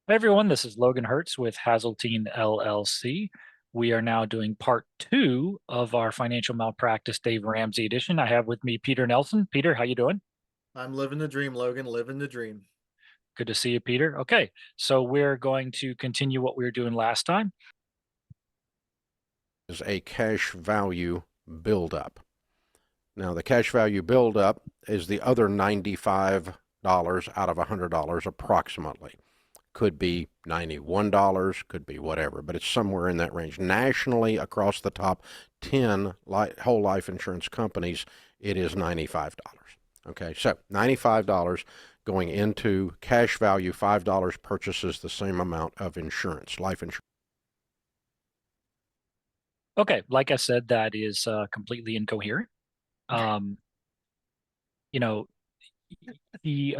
Hi everyone, this is Logan Hertz with Hazeltine LLC. We are now doing part two of our financial malpractice Dave Ramsey edition. I have with me Peter Nelson. Peter, how you doing? I'm living the dream, Logan, living the dream. Good to see you, Peter. Okay, so we're going to continue what we were doing last time. Is a cash value buildup. Now, the cash value buildup is the other $95 out of $100 approximately. Could be $91, could be whatever, but it's somewhere in that range. Nationally, across the top 10 whole life insurance companies, it is $95. Okay, so $95 going into cash value, $5 purchases the same amount of insurance, life insurance. Okay, like I said, that is completely incoherent. Um, you know, he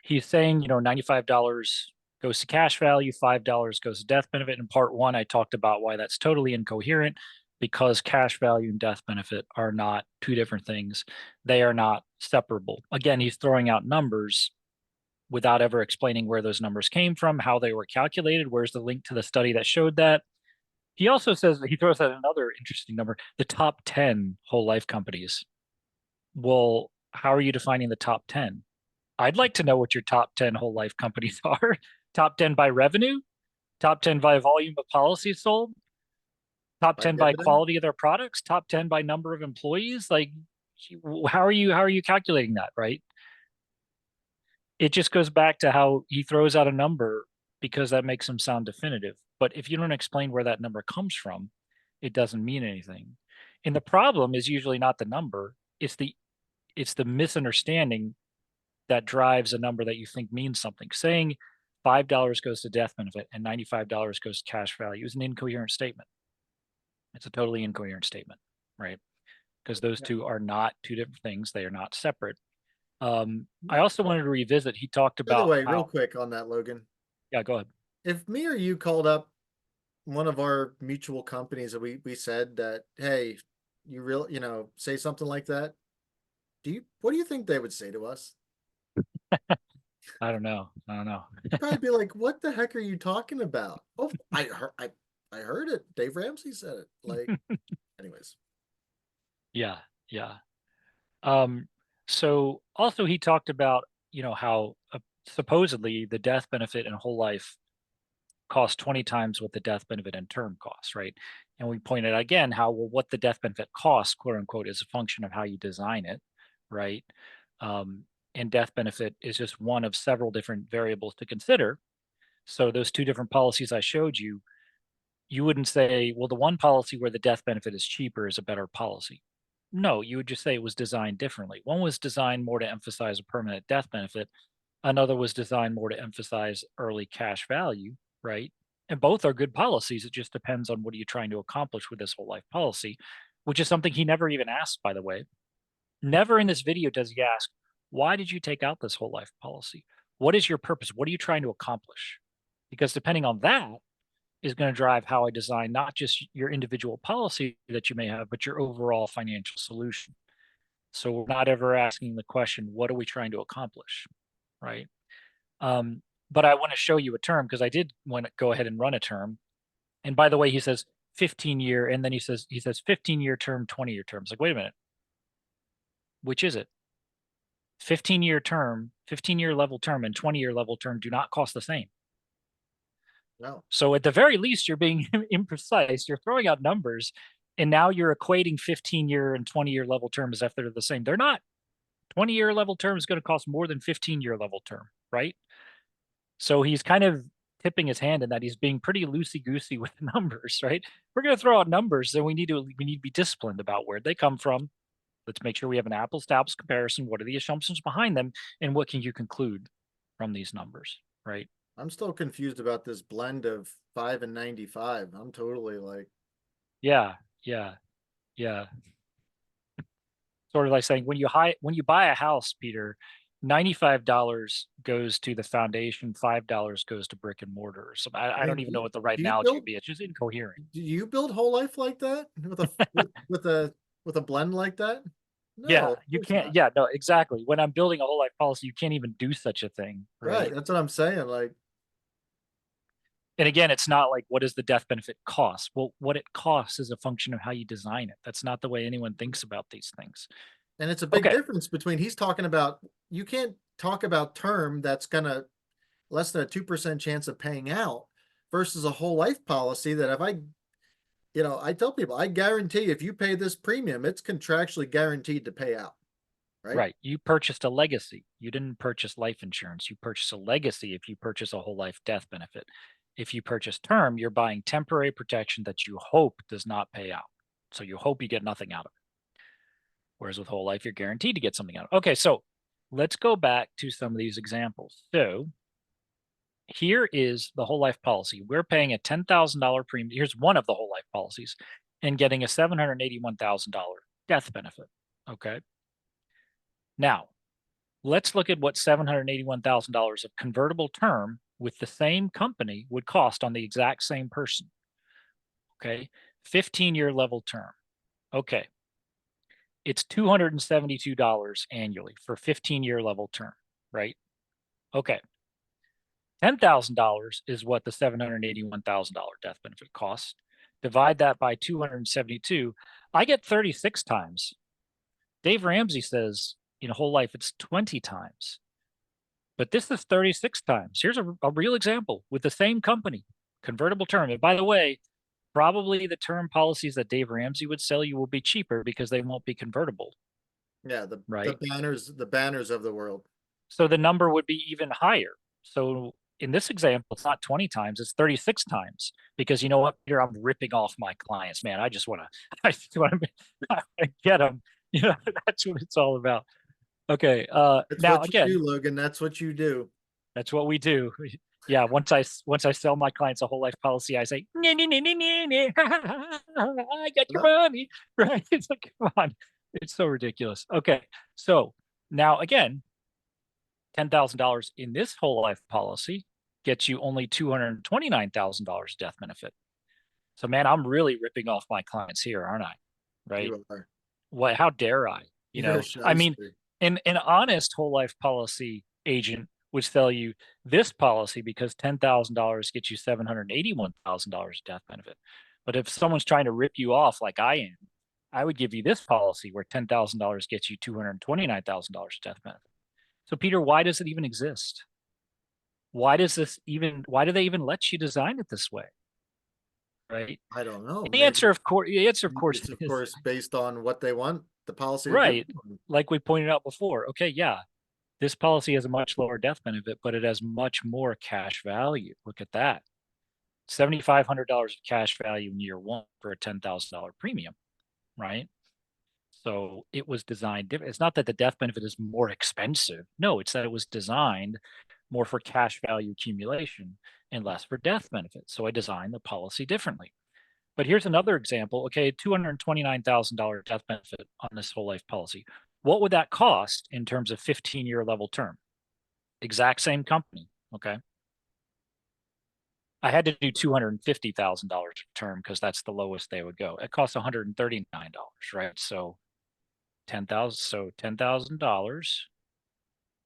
he's saying, $95 goes to cash value, $5 goes to death benefit. In part one, I talked about why that's totally incoherent because cash value and death benefit are not two different things. They are not separable. Again, he's throwing out numbers without ever explaining where those numbers came from, how they were calculated, where's the link to the study that showed that. He also says he throws out another interesting number, the top 10 whole life companies. Well, how are you defining the top 10? I'd like to know what your top 10 whole life companies are. Top 10 by revenue, top 10 by volume of policies sold, top By 10 by dividend? quality of their products, top 10 by number of employees. Like how are you calculating that, right? It just goes back to how he throws out a number because that makes him sound definitive. But if you don't explain where that number comes from, it doesn't mean anything. And the problem is usually not the number, it's the misunderstanding that drives a number that you think means something. Saying $5 goes to death benefit and $95 goes to cash value is an incoherent statement. It's a totally incoherent statement, right? Because those Yeah. two are not two different things. They are not separate. I also wanted to revisit, he talked By the about way, real how, quick on that, Logan, yeah, go ahead. if me or you called up one of our mutual companies and we said that, hey, say something like that, what do you think they would say to us? I don't know. I don't know. You'd probably be like, what the heck are you talking about? Oh, I heard it. Dave Ramsey said it. Like, anyways. Yeah, yeah. Um, so also he talked about, how supposedly the death benefit and whole life cost 20 times what the death benefit and term costs, right? And we pointed out again how, well, what the death benefit costs, quote unquote, is a function of how you design it, right? And death benefit is just one of several different variables to consider. So those two different policies I showed you, you wouldn't say, well, the one policy where the death benefit is cheaper is a better policy. No, you would just say it was designed differently. One was designed more to emphasize a permanent death benefit. Another was designed more to emphasize early cash value, right? And both are good policies. It just depends on what are you trying to accomplish with this whole life policy, which is something he never even asked, by the way. Never in this video does he ask, why did you take out this whole life policy? What is your purpose? What are you trying to accomplish? Because depending on that is going to drive how I design not just your individual policy that you may have, but your overall financial solution. So we're not ever asking the question, what are we trying to accomplish? Right. But I want to show you a term because I did want to go ahead and run a term. And by the way, he says 15-year, and then he says 15-year term, 20-year terms. Like, wait a minute, which is it? 15-year term, 15-year level term, and 20-year level term do not cost the same. No. So at the very least, you're being imprecise. You're throwing out numbers, and now you're equating 15-year and 20-year level terms as if they're the same. They're not. 20-year level term is going to cost more than 15-year level term, right? So he's kind of tipping his hand in that he's being pretty loosey goosey with the numbers, right? We're going to throw out numbers, then we need to be disciplined about where they come from. Let's make sure we have an apples to apples comparison. What are the assumptions behind them, and what can you conclude from these numbers, right? I'm still confused about this blend of 5 and 95. I'm totally like, Yeah, yeah, yeah. Sort of like saying when you buy a house, Peter, $95 goes to the foundation, $5 goes to brick and mortar. Or something. I don't even know what the right do you analogy would build be. It's just incoherent. do you build whole life like that with a with a blend like that? No, Yeah, of you course can't. not. Yeah, no, exactly. When I'm building a whole life policy, you can't even do such a thing, Right, right? that's what I'm saying. Like, And again, it's not like what does the death benefit cost? Well, what it costs is a function of how you design it. That's not the way anyone thinks about these things. And it's a big Okay. difference between, he's talking about, you can't talk about term that's gonna less than a 2% chance of paying out versus a whole life policy that if I tell people, I guarantee if you pay this premium, it's contractually guaranteed to pay out. Right? Right. You purchased a legacy. You didn't purchase life insurance. You purchase a legacy if you purchase a whole life death benefit. If you purchase term, you're buying temporary protection that you hope does not pay out. So you hope you get nothing out of it. Whereas with whole life, you're guaranteed to get something out of it. Okay, so let's go back to some of these examples. So here is the whole life policy. We're paying a $10,000 premium. Here's one of the whole life policies and getting a $781,000 death benefit. Okay. Now, let's look at what $781,000 of convertible term with the same company would cost on the exact same person. Okay. 15-year level term. Okay. It's $272 annually for 15-year level term, right? Okay. $10,000 is what the $781,000 death benefit costs. Divide that by 272. I get 36 times. Dave Ramsey says in whole life, it's 20 times. But this is 36 times. Here's a real example with the same company, convertible term. And by the way, probably the term policies that Dave Ramsey would sell you will be cheaper because they won't be convertible. Yeah, right. the banners of the world. So the number would be even higher. So in this example, it's not 20 times, it's 36 times. Because you know what, Peter, I'm ripping off my clients, man. I just want to get them. You know, that's what it's all about. Okay. That's Now what again, you do, Logan. That's what you do. that's what we do. Yeah. Once I sell my clients a whole life policy, I say, nah, nah, nah, nah, nah. I got your money. Right. It's like, come on. It's so ridiculous. Okay. So now again, $10,000 in this whole life policy gets you only $229,000 death benefit. So man, I'm really ripping off my clients here, aren't I? Right. You are. What, how dare I? You You're know, I mean, an honest whole life policy agent would sell you this policy because $10,000 gets you $781,000 death benefit. But if someone's trying to rip you off like I am, I would give you this policy where $10,000 gets you $229,000 death benefit. So Peter, why does it even exist? Why do they even let you design it this way? Right? I don't know. The answer, of course, it's of course based on what they want the policy right. to do. Like we pointed out before. Okay, yeah. This policy has a much lower death benefit, but it has much more cash value. Look at that. $7,500 of cash value in year one for a $10,000 premium, right? So it was designed different. It's not that the death benefit is more expensive. No, it's that it was designed more for cash value accumulation and less for death benefit. So I designed the policy differently. But here's another example. Okay, $229,000 death benefit on this whole life policy. What would that cost in terms of 15-year level term? Exact same company. Okay. I had to do $250,000 term because that's the lowest they would go. It costs $139, right? So $10,000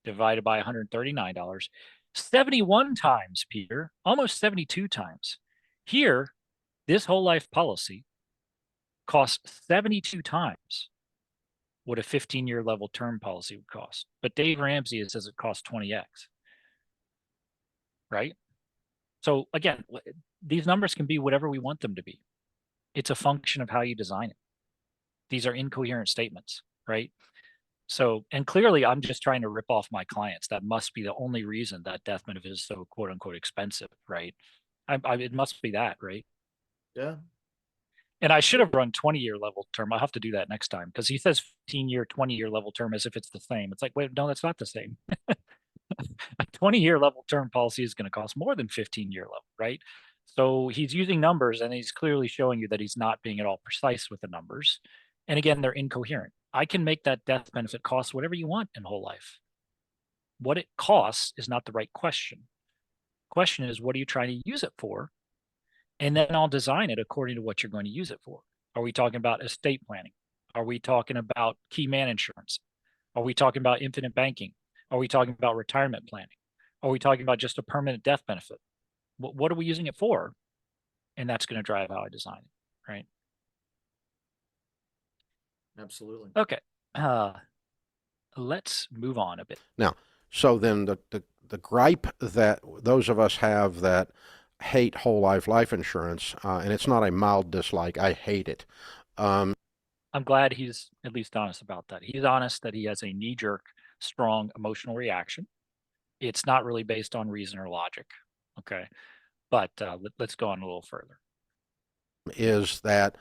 divided by $139, 71 times, Peter, almost 72 times. Here, this whole life policy costs 72 times what a 15-year level term policy would cost. But Dave Ramsey says it costs 20x, right? So again, these numbers can be whatever we want them to be. It's a function of how you design it. These are incoherent statements, right? So, and clearly I'm just trying to rip off my clients. That must be the only reason that death benefit is so quote unquote expensive, right? It must be that, right? Yeah. And I should have run 20-year level term. I'll have to do that next time because he says 15-year, 20-year level term as if it's the same. It's like, wait, no, that's not the same. A 20-year level term policy is going to cost more than 15-year level, right? So he's using numbers and he's clearly showing you that he's not being at all precise with the numbers. And again, they're incoherent. I can make that death benefit cost whatever you want in whole life. What it costs is not the right question. Question is, what are you trying to use it for? And then I'll design it according to what you're going to use it for. Are we talking about estate planning? Are we talking about key man insurance? Are we talking about infinite banking? Are we talking about retirement planning? Are we talking about just a permanent death benefit? What are we using it for? And that's going to drive how I design it, right? Absolutely. Okay. Let's move on a bit. Now, so then the gripe that those of us have that hate whole life insurance, and it's not a mild dislike, I hate it. I'm glad he's at least honest about that. He's honest that he has a knee-jerk, strong emotional reaction. It's not really based on reason or logic. Okay. But let's go on a little further. Is that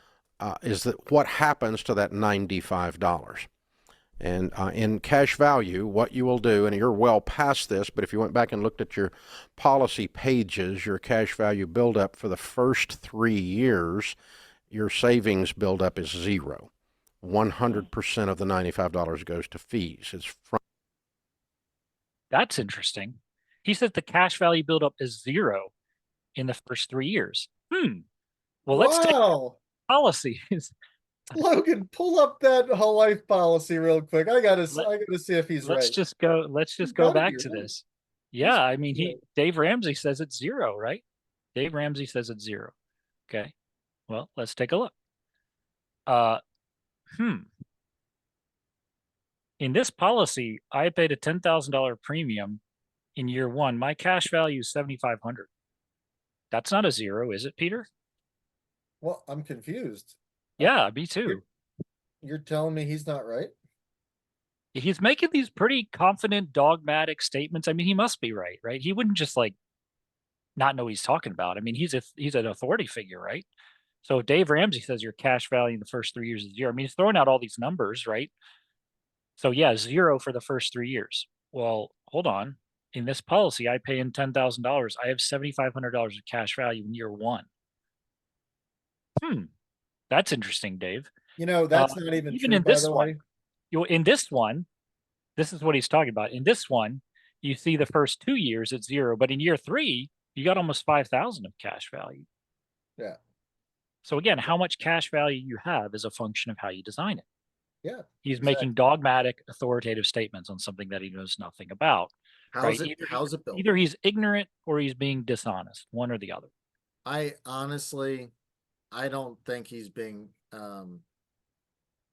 what happens to that $95? And in cash value, what you will do, and you're well past this, but if you went back and looked at your policy pages, your cash value buildup for the first 3 years, your savings buildup is zero. 100% of the $95 goes to fees. It's from That's interesting. He said the cash value buildup is zero in the first 3 years. Well, let's take Wow. policies. Logan, pull up that whole life policy real quick. I gotta Let- see if he's let's right. just go. Let's just He's go gotta back be to right. this. Yeah, I mean, right. Dave Ramsey says it's zero, right? Dave Ramsey says it's zero. Okay. Well, let's take a look. In this policy, I paid a $10,000 premium in year 1. My cash value is 7,500. That's not a zero, is it, Peter? Well, I'm confused. Yeah, me too. You're telling me he's not right? He's making these pretty confident, dogmatic statements. I mean, he must be right, right? He wouldn't just like not know what he's talking about. I mean, he's an authority figure, right? So if Dave Ramsey says your cash value in the first 3 years is zero, I mean, he's throwing out all these numbers, right? So yeah, zero for the first 3 years. Well, hold on. In this policy, I pay in $10,000. I have $7,500 of cash value in year 1. That's interesting, Dave. You know, that's not even even true, in by this the one, way. in this one, this is what he's talking about. In this one, you see the first 2 years at zero, but in year 3, you got almost 5,000 of cash value. Yeah. So again, how much cash value you have is a function of how you design it. Yeah. He's exactly. making dogmatic, authoritative statements on something that he knows nothing about. How's right? it built? Either he's ignorant or he's being dishonest, one or the other. I honestly, I don't think he's being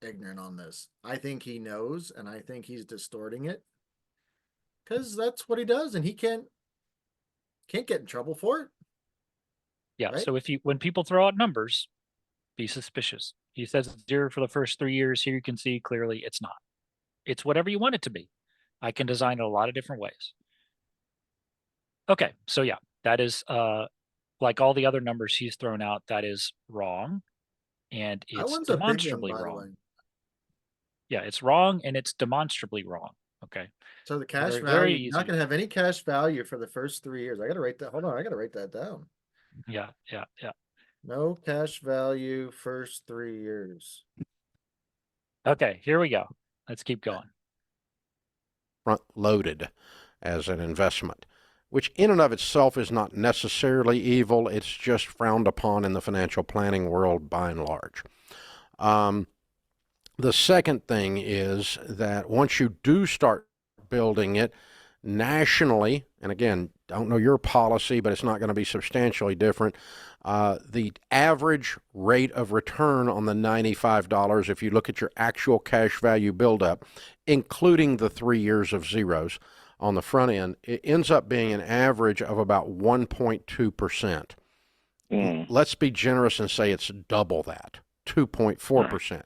ignorant on this. I think he knows, and I think he's distorting it because that's what he does, and he can't get in trouble for it. Yeah. Right? So when people throw out numbers, be suspicious. He says it's zero for the first 3 years. Here you can see clearly it's not. It's whatever you want it to be. I can design it a lot of different ways. Okay. So yeah, that is like all the other numbers he's thrown out, that is wrong. And That it's one's a big one, demonstrably by the wrong. way. Yeah, it's wrong and it's demonstrably wrong. Okay. So the cash Very, value, very you're not easy. going to have any cash value for the first 3 years. I got to write that. Hold on, I got to write that down. Yeah. No cash value first 3 years. Okay, here we go. Let's keep going. front loaded as an investment, which in and of itself is not necessarily evil. It's just frowned upon in the financial planning world by and large. The second thing is that once you do start building it nationally, and again, don't know your policy, but it's not going to be substantially different. The average rate of return on the $95, if you look at your actual cash value buildup, including the 3 years of zeros on the front end, it ends up being an average of about 1.2%. Let's be generous and say it's double that, 2.4%.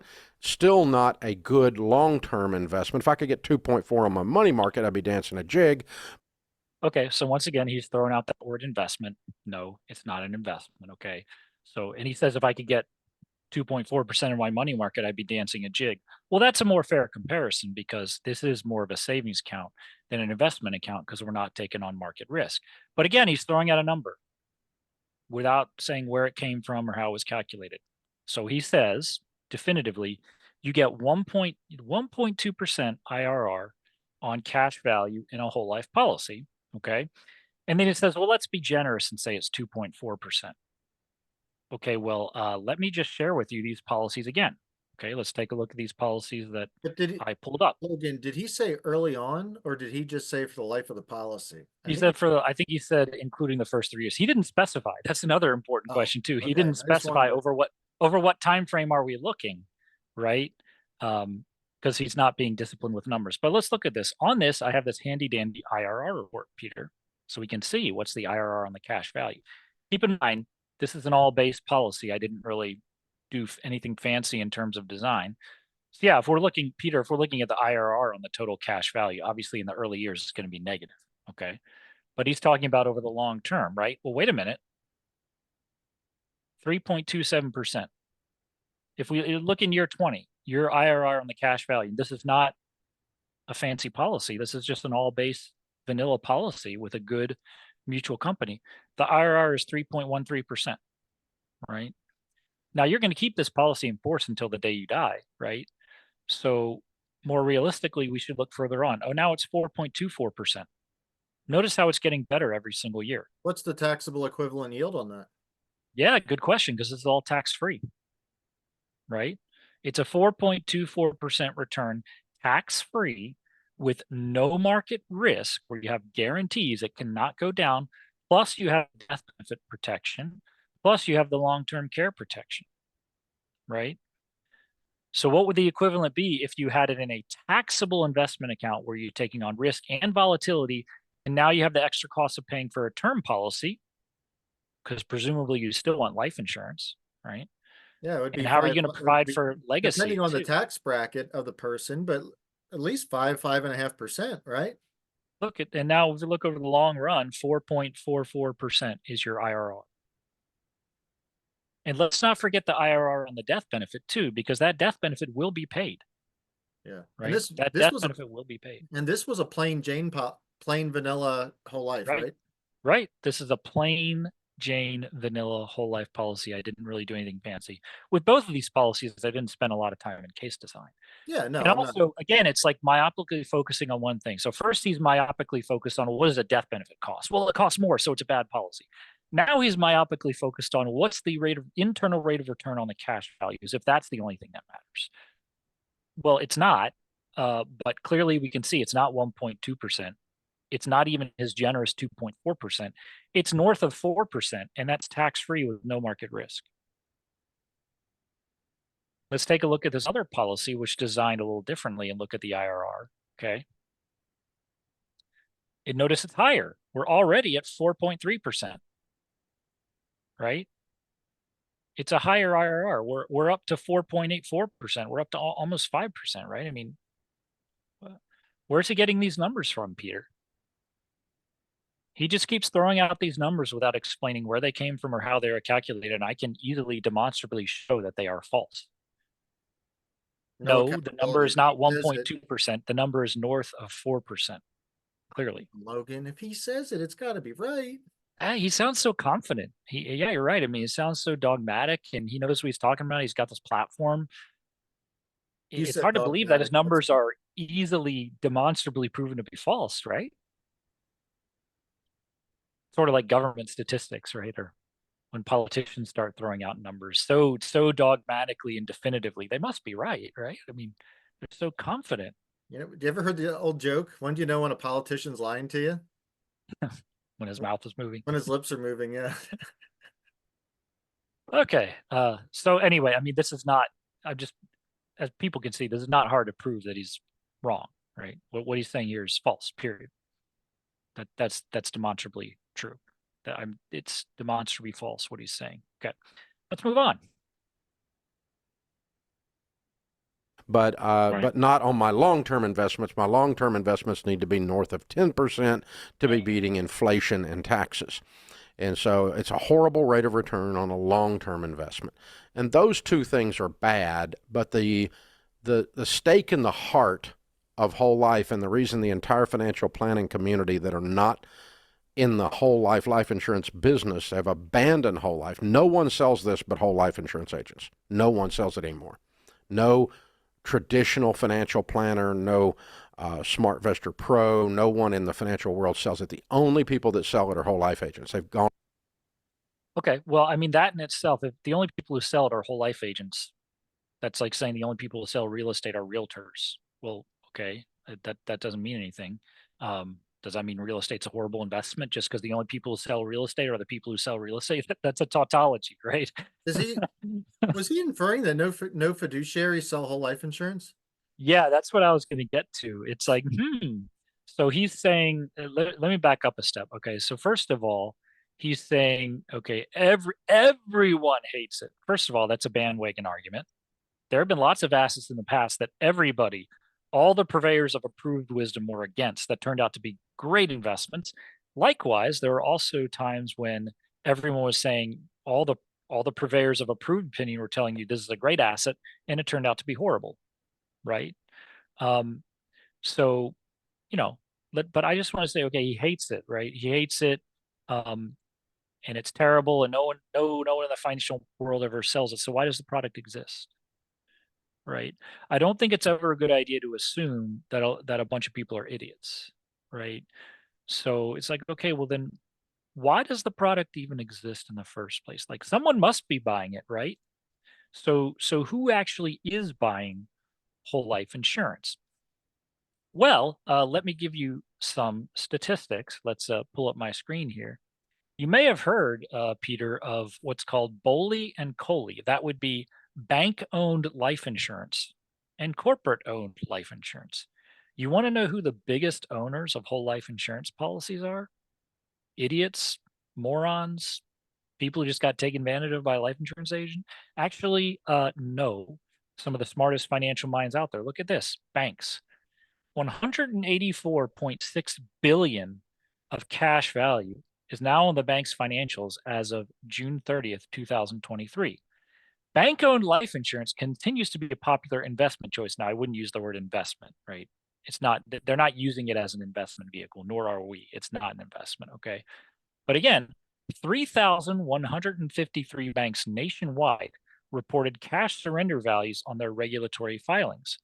Still not a good long-term investment. If I could get 2.4 on my money market, I'd be dancing a jig. Okay, so once again, he's throwing out that word investment. No, it's not an investment. Okay. So, and he says if I could get 2.4% of my money market, I'd be dancing a jig. Well, that's a more fair comparison because this is more of a savings account than an investment account because we're not taking on market risk. But again, he's throwing out a number without saying where it came from or how it was calculated. So he says definitively, you get 1.2% IRR on cash value in a whole life policy. Okay. And then it says, well, let's be generous and say it's 2.4%. Okay, well, let me just share with you these policies again. Okay, let's take a look at these policies that But did he, I pulled up. Logan, did he say early on, or did he just say for the life of the policy? He said I think he said including the first 3 years. He didn't specify. That's another important Oh, question too. He okay. didn't I just specify wanted to- over what time frame are we looking, right? Because he's not being disciplined with numbers. But let's look at this. On this, I have this handy dandy IRR report, Peter, so we can see what's the IRR on the cash value. Keep in mind, this is an all-base policy. I didn't really do anything fancy in terms of design. So yeah, if we're looking, Peter, if we're looking at the IRR on the total cash value, obviously in the early years, it's going to be negative. Okay. But he's talking about over the long term, right? Well, wait a minute. 3.27%. If we look in year 20, your IRR on the cash value, this is not a fancy policy. This is just an all base vanilla policy with a good mutual company. The IRR is 3.13%, right? Now you're going to keep this policy in force until the day you die, right? So more realistically, we should look further on. Oh, now it's 4.24%. Notice how it's getting better every single year. What's the taxable equivalent yield on that? Yeah, good question, because it's all tax-free, right? It's a 4.24% return, tax-free, with no market risk, where you have guarantees it cannot go down, plus you have death benefit protection, plus you have the long-term care protection, right? So what would the equivalent be if you had it in a taxable investment account where you're taking on risk and volatility, and now you have the extra cost of paying for a term policy, because presumably you still want life insurance, right? Yeah, it would be And how are you going to it would provide be- for legacy? depending on the too? tax bracket of the person, but at least 5.5%, right? Look at, and now if you look over the long run, 4.44% is your IRR. And let's not forget the IRR on the death benefit too, because that death benefit will be paid, Yeah. right? And That this death was benefit will be paid, and this was a plain vanilla whole life, right? right? Right. This is a plain Jane vanilla whole life policy. I didn't really do anything fancy. With both of these policies, I didn't spend a lot of time in case design. Yeah, no, And I'm not. also, again, it's like myopically focusing on one thing. So first he's myopically focused on what does a death benefit cost? Well, it costs more, so it's a bad policy. Now he's myopically focused on what's the internal rate of return on the cash values, if that's the only thing that matters. Well, it's not, but clearly we can see it's not 1.2%. It's not even his generous 2.4%. It's north of 4%, and that's tax-free with no market risk. Let's take a look at this other policy, which designed a little differently, and look at the IRR, okay? And notice it's higher. We're already at 4.3%, right? It's a higher IRR. We're up to 4.84%. We're up to almost 5%, right? I mean, where's he getting these numbers from, Peter? He just keeps throwing out these numbers without explaining where they came from or how they are calculated, and I can easily demonstrably show that they are false. No, the number accountability. is not He says it. 1.2%. The number is north of 4%, clearly. Logan, if he says it, it's got to be right. He sounds so confident. Yeah, you're right. I mean, it sounds so dogmatic, and he knows what he's talking about. He's got this platform. You It's said hard to believe that his dogmatic. numbers are easily demonstrably proven to be false, right? Sort of like government statistics, right? Or when politicians start throwing out numbers so dogmatically and definitively, they must be right? I mean, they're so confident. You know, you ever heard the old joke? When do you know when a politician's lying to you? When his mouth is moving. When his lips are moving, yeah. Okay. So anyway, I mean, this is not, I'm just, as people can see, this is not hard to prove that he's wrong, right? What he's saying here is false, period. That's demonstrably true. It's demonstrably false what he's saying. Okay. Let's move on. But Right. but not on my long-term investments. My long-term investments need to be north of 10% to be beating inflation and taxes. And so it's a horrible rate of return on a long-term investment. And those two things are bad, but the stake in the heart of whole life, and the reason the entire financial planning community that are not in the whole life insurance business have abandoned whole life. No one sells this but whole life insurance agents. No one sells it anymore. No traditional financial planner, no SmartVestor Pro, no one in the financial world sells it. The only people that sell it are whole life agents. They've gone. Okay. Well, I mean, that in itself, if the only people who sell it are whole life agents, That's like saying the only people who sell real estate are realtors. Well, okay, that doesn't mean anything. Does that mean real estate's a horrible investment just because the only people who sell real estate are the people who sell real estate? That's a tautology, right? Was he inferring that no fiduciaries sell whole life insurance? Yeah, that's what I was going to get to. It's like, So he's saying, let me back up a step. Okay, so first of all, he's saying, okay, everyone hates it. First of all, that's a bandwagon argument. There have been lots of assets in the past that everybody, all the purveyors of approved wisdom were against that turned out to be great investments. Likewise, there were also times when everyone was saying all the purveyors of approved opinion were telling you this is a great asset, and it turned out to be horrible, right? Um, so you know, but I just want to say, okay, he hates it, right? He hates it, um, and it's terrible, and no one in the financial world ever sells it. So why does the product exist? Right. I don't think it's ever a good idea to assume that a bunch of people are idiots, right? So it's like, okay, well then why does the product even exist in the first place? Like someone must be buying it, right? So who actually is buying whole life insurance? Well, let me give you some statistics. Let's pull up my screen here. You may have heard, Peter, of what's called BOLI and COLI. That would be bank-owned life insurance and corporate-owned life insurance. You want to know who the biggest owners of whole life insurance policies are? Idiots, morons, people who just got taken advantage of by a life insurance agent? Actually, no. Some of the smartest financial minds out there. Look at this: banks. 184.6 billion of cash value is now on the bank's financials as of June 30th, 2023. Bank-owned life insurance continues to be a popular investment choice. Now, I wouldn't use the word investment, right? It's not, they're not using it as an investment vehicle, nor are we. It's not an investment, okay? But again, 3,153 banks nationwide reported cash surrender values on their regulatory filings.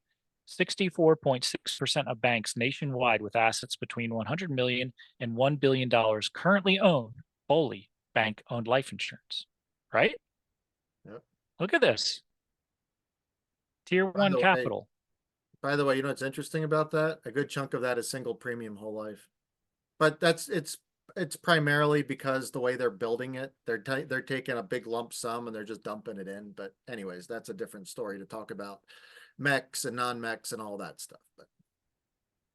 64.6% of banks nationwide with assets between 100 million and $1 billion currently own BOLI, bank-owned life insurance, right? Yep. Look at this. Tier one capital. By the way, you know what's interesting about that? A good chunk of that is single premium whole life. But it's primarily because the way they're building it, they're taking a big lump sum and they're just dumping it in. But anyways, that's a different story to talk about mechs and non-mechs and all that stuff. But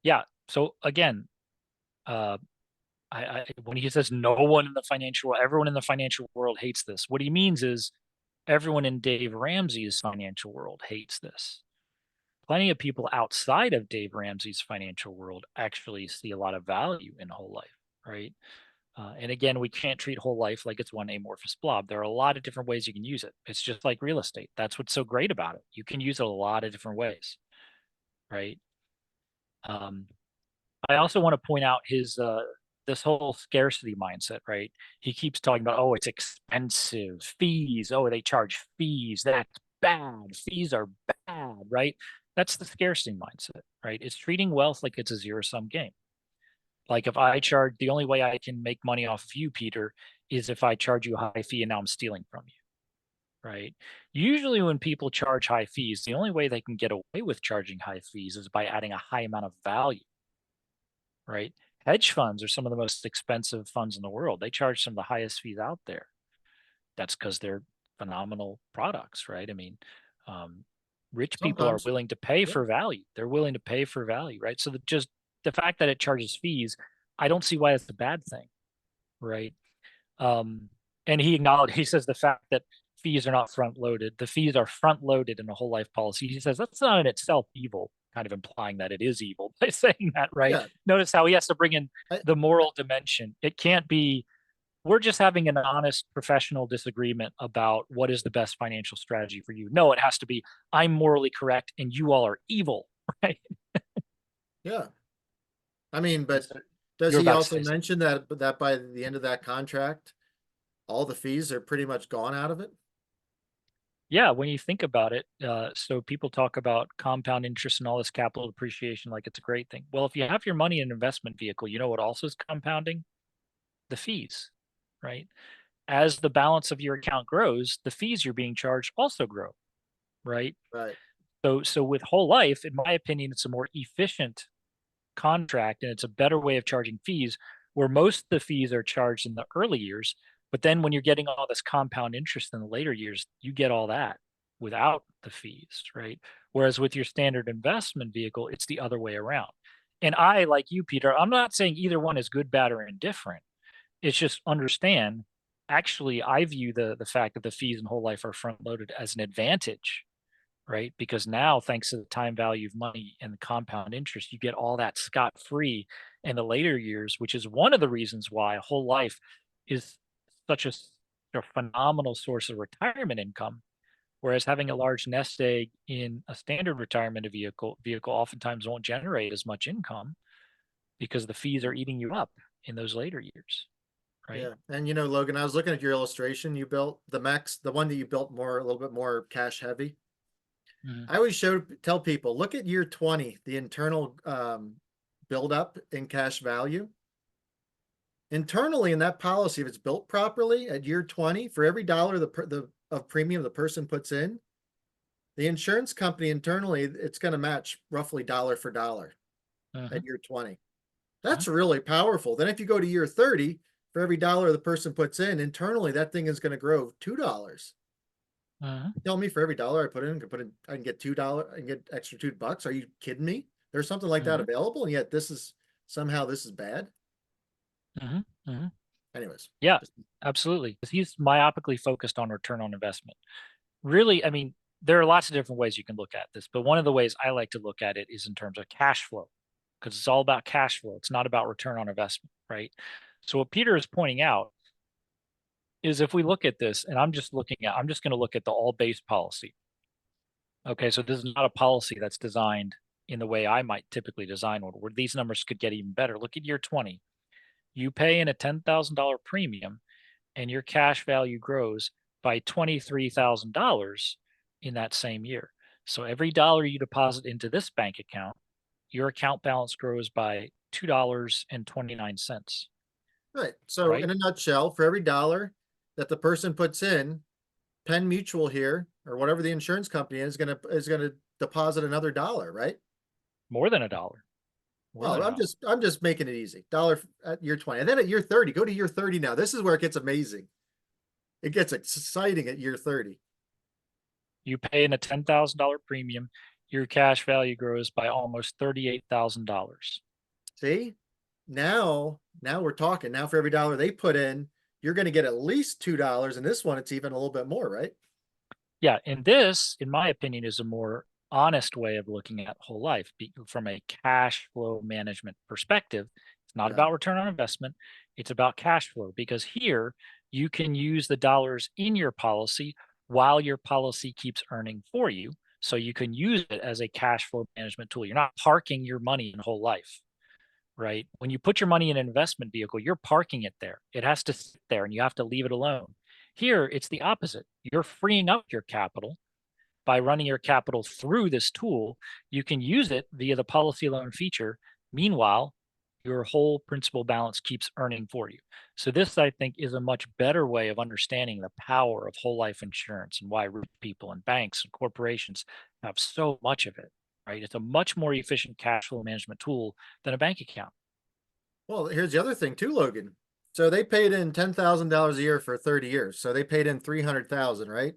yeah. So again, when he says no one in the financial world, everyone in the financial world hates this, what he means is everyone in Dave Ramsey's financial world hates this. Plenty of people outside of Dave Ramsey's financial world actually see a lot of value in whole life, right? And again, we can't treat whole life like it's one amorphous blob. There are a lot of different ways you can use it. It's just like real estate. That's what's so great about it. You can use it a lot of different ways, right? I also want to point out his this whole scarcity mindset, right? He keeps talking about, oh, it's expensive, fees. Oh, they charge fees. That's bad. Fees are bad, right? That's the scarcity mindset, right? It's treating wealth like it's a zero-sum game. Like if I charge, the only way I can make money off of you, Peter, is if I charge you a high fee and now I'm stealing from you, right? Usually when people charge high fees, the only way they can get away with charging high fees is by adding a high amount of value, right? Hedge funds are some of the most expensive funds in the world. They charge some of the highest fees out there. That's because they're phenomenal products, right? I mean, rich people are sometimes, willing to pay yeah. for value. They're willing to pay for value, right? So just the fact that it charges fees, I don't see why it's a bad thing, right? And he acknowledged, he says the fact that fees are not front loaded, the fees are front loaded in a whole life policy. He says that's not in itself evil, kind of implying that it is evil by saying that, right? Yeah. Notice how he has to bring in I, the moral dimension. It can't be, we're just having an honest professional disagreement about what is the best financial strategy for you. No, it has to be, I'm morally correct and you all are evil, right? yeah. I mean, but So does you're he about to also say something. mention that by the end of that contract, all the fees are pretty much gone out of it? Yeah, when you think about it, so people talk about compound interest and all this capital appreciation like it's a great thing. Well, if you have your money in an investment vehicle, you know what also is compounding? The fees, right? As the balance of your account grows, the fees you're being charged also grow, right? Right. So with whole life, in my opinion, it's a more efficient contract and it's a better way of charging fees where most of the fees are charged in the early years. But then when you're getting all this compound interest in the later years, you get all that without the fees, right? Whereas with your standard investment vehicle, it's the other way around. And I, like you, Peter, I'm not saying either one is good, bad, or indifferent. It's just understand, actually, I view the fact that the fees in whole life are front loaded as an advantage, right? Because now, thanks to the time value of money and the compound interest, you get all that scot free in the later years, which is one of the reasons why whole life is such a phenomenal source of retirement income. Whereas having a large nest egg in a standard retirement vehicle oftentimes won't generate as much income because the fees are eating you up in those later years, right? Yeah. And Logan, I was looking at your illustration you built, the one that you built more, a little bit more cash heavy. Mhm. I always tell people, look at year 20, the internal buildup in cash value. Internally in that policy, if it's built properly at year 20, for every dollar of premium the person puts in, the insurance company internally, it's going to match roughly dollar for dollar Mhm. at year 20. Mhm. That's really powerful. Then if you go to year 30, for every dollar the person puts in, internally that thing is going to grow $2. Mhm. Tell me for every dollar I put in, I can get $2, I can get extra $2. Are you kidding me? There's something like that Mhm. available, and yet somehow this is bad. Mhm. Mhm. Anyways, Yeah, just absolutely. 'Cause he's myopically focused on return on investment. Really, I mean, there are lots of different ways you can look at this, but one of the ways I like to look at it is in terms of cash flow, because it's all about cash flow. It's not about return on investment, right? So what Peter is pointing out is if we look at this, and I'm just going to look at the all base policy. Okay, so this is not a policy that's designed in the way I might typically design one, where these numbers could get even better. Look at year 20. You pay in a $10,000 premium and your cash value grows by $23,000 in that same year. So every dollar you deposit into this bank account, your account balance grows by $2.29, right. So right? in a nutshell, for every dollar that the person puts in, Penn Mutual here, or whatever the insurance company is gonna deposit another dollar, right? More than a dollar, more than Well, a dollar. I'm just making it easy. Dollar at year 20. And then at year 30, go to year 30 now. This is where it gets amazing. It gets exciting at year 30. You pay in a $10,000 premium, your cash value grows by almost $38,000. See? Now we're talking. Now for every dollar they put in, you're going to get at least $2. And this one, it's even a little bit more, right? Yeah, and this, in my opinion, is a more honest way of looking at whole life from a cash flow management perspective. It's not Yeah. about return on investment, it's about cash flow because here you can use the dollars in your policy while your policy keeps earning for you. So you can use it as a cash flow management tool. You're not parking your money in whole life, right? When you put your money in an investment vehicle, you're parking it there. It has to sit there and you have to leave it alone. Here, it's the opposite. You're freeing up your capital by running your capital through this tool. You can use it via the policy loan feature. Meanwhile, your whole principal balance keeps earning for you. So this, I think, is a much better way of understanding the power of whole life insurance and why rich people and banks and corporations have so much of it, right? It's a much more efficient cash flow management tool than a bank account. Well, here's the other thing too, Logan. So they paid in $10,000 a year for 30 years. So they paid in 300,000, right?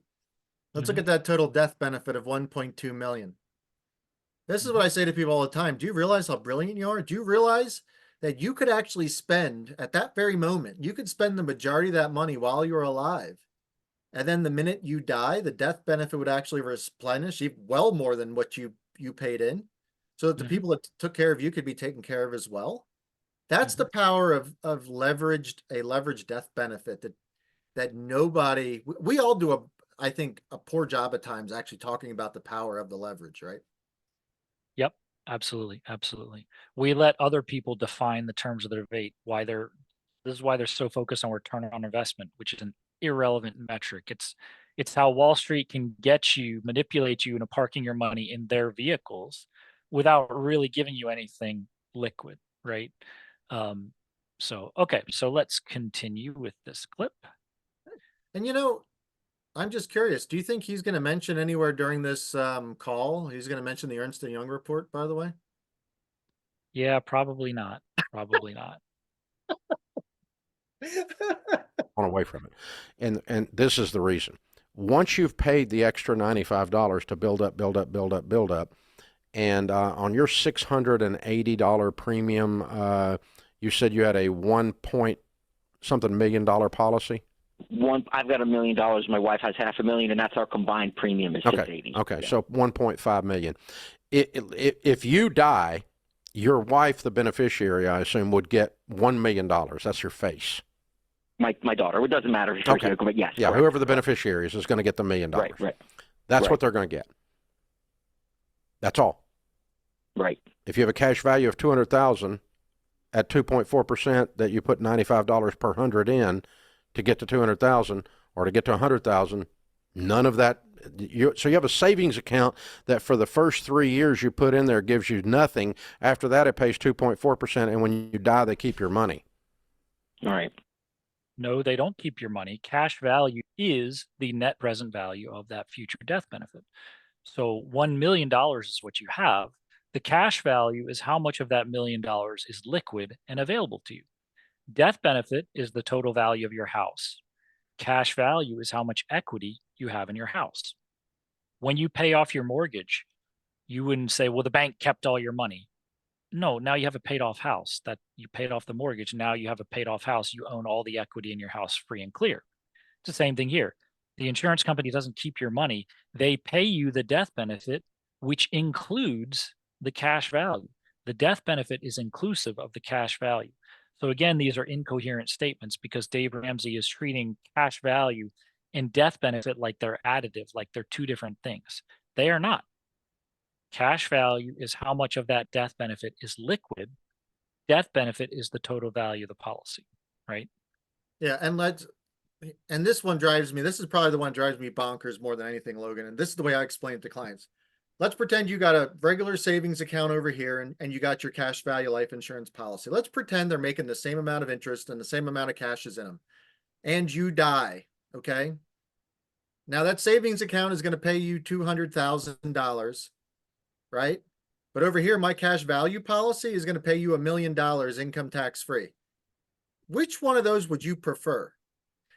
Let's look Hmm. at that total death benefit of 1.2 million. This is Hmm. what I say to people all the time. Do you realize how brilliant you are? Do you realize that you could actually spend at that very moment, you could spend the majority of that money while you're alive. And then the minute you die, the death benefit would actually replenish well more than what you paid in. So that the Hmm. people that took care of you could be taken care of as well. That's the Hmm. power of leveraged death benefit that nobody we all do I think a poor job at times actually talking about the power of the leverage, right? Yep, absolutely, absolutely. We let other people define the terms of the debate. This is why they're so focused on return on investment, which is an irrelevant metric. It's how Wall Street can manipulate you into parking your money in their vehicles without really giving you anything liquid, right? Um, so okay, so let's continue with this clip. And I'm just curious. Do you think he's going to mention anywhere during this call? He's going to mention the Ernst & Young report, by the way? Yeah, probably not. Probably not. On away from it. And this is the reason. Once you've paid the extra $95 to build up, and on your $680 premium, you said you had a 1 point something million dollar policy? I've got $1 million. My wife has $500,000, and that's our combined premium is Okay. 680. Okay. Yeah. So 1.5 million. If you die, your wife, the beneficiary, I assume, would get $1 million. That's her face. My daughter. It doesn't matter. If Okay. but yes. Yeah. Correct. Whoever the beneficiary is going to get the $1 million. Right. That's Right. what they're going to get. That's all. Right. If you have a cash value of $200,000 at 2.4% that you put $95 per hundred in to get to 200,000 or to get to 100,000, none of that. So you have a savings account that for the first 3 years you put in there gives you nothing. After that, it pays 2.4%, and when you die, they keep your money. All right. No, they don't keep your money. Cash value is the net present value of that future death benefit. So $1 million is what you have. The cash value is how much of that $1 million is liquid and available to you. Death benefit is the total value of your house. Cash value is how much equity you have in your house. When you pay off your mortgage, you wouldn't say, well, the bank kept all your money. No, now you have a paid off house that you paid off the mortgage. Now you have a paid off house. You own all the equity in your house free and clear. It's the same thing here. The insurance company doesn't keep your money. They pay you the death benefit, which includes the cash value. The death benefit is inclusive of the cash value. So again, these are incoherent statements because Dave Ramsey is treating cash value and death benefit like they're additive, like they're two different things. They are not. Cash value is how much of that death benefit is liquid. Death benefit is the total value of the policy, right? Yeah, and this one drives me, this is probably the one that drives me bonkers more than anything, Logan. And this is the way I explain it to clients. Let's pretend you got a regular savings account over here and you got your cash value life insurance policy. Let's pretend they're making the same amount of interest and the same amount of cash is in them. And you die, okay? Now that savings account is going to pay you $200,000, right? But over here, my cash value policy is going to pay you $1 million income tax free. Which one of those would you prefer?